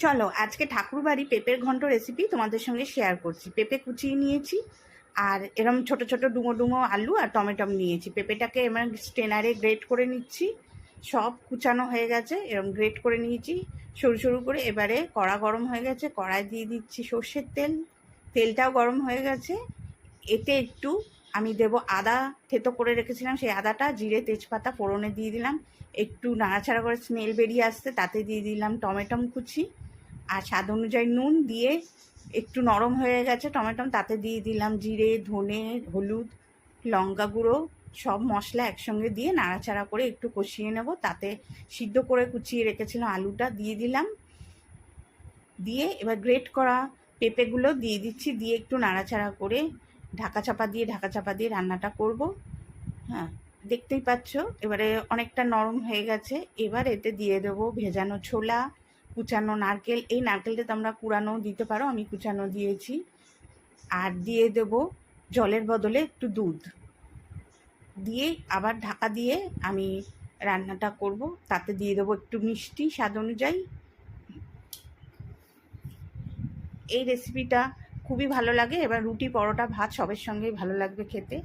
চলো আজকে ঠাকুরবাড়ি পেঁপের ঘন্ট রেসিপি তোমাদের সঙ্গে শেয়ার করছি। পেঁপে কুচিয়ে নিয়েছি আর এরম ছোট ছোট ডুমো ডুমো আলু আর টমেটম নিয়েছি। পেঁপেটাকে এবার স্টেনারে গ্রেট করে নিচ্ছি। সব কুচানো হয়ে গেছে, এরম গ্রেট করে নিয়েছি সরু সরু করে। এবারে কড়া গরম হয়ে গেছে, কড়াই দিয়ে দিচ্ছি সর্ষের তেল। তেলটাও গরম হয়ে গেছে, এতে একটু আমি দেব আদা থেতো করে রেখেছিলাম, সেই আদাটা জিরে তেজপাতা ফোড়নে দিয়ে দিলাম। একটু নাড়াচাড়া করে স্মেল বেরিয়ে আসতে তাতে দিয়ে দিলাম টমেটম কুচি আর স্বাদ অনুযায়ী নুন দিয়ে একটু নরম হয়ে গেছে টমেটো, তাতে দিয়ে দিলাম জিরে ধনে হলুদ লঙ্কা গুঁড়ো সব মশলা একসঙ্গে দিয়ে নাড়াচাড়া করে একটু কষিয়ে নেব। তাতে সিদ্ধ করে কুচিয়ে রেখেছিলাম আলুটা দিয়ে দিলাম, দিয়ে এবার গ্রেট করা পেঁপেগুলো দিয়ে দিচ্ছি, দিয়ে একটু নাড়াচাড়া করে ঢাকা চাপা দিয়ে রান্নাটা করব। হ্যাঁ, দেখতেই পাচ্ছ এবারে অনেকটা নরম হয়ে গেছে। এবার এতে দিয়ে দেবো ভেজানো ছোলা, কুচানো নারকেল। এই নারকেলটা তোমরা কুড়ানো দিতে পারো, আমি কুচানো দিয়েছি। আর দিয়ে দেব জলের বদলে একটু দুধ দিয়ে আবার ঢাকা দিয়ে আমি রান্নাটা করব। তাতে দিয়ে দেবো একটু মিষ্টি স্বাদ অনুযায়ী। এই রেসিপিটা খুবই ভালো লাগে, এবার রুটি পরোটা ভাত সবের সঙ্গেই ভালো লাগবে খেতে।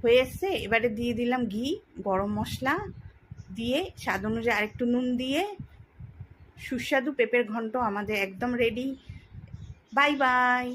হয়ে এসছে, এবারে দিয়ে দিলাম ঘি, গরম মশলা দিয়ে স্বাদ অনুযায়ী আরেকটু নুন দিয়ে সুস্বাদু পেঁপের ঘন্ট আমাদের একদম রেডি। Bye bye.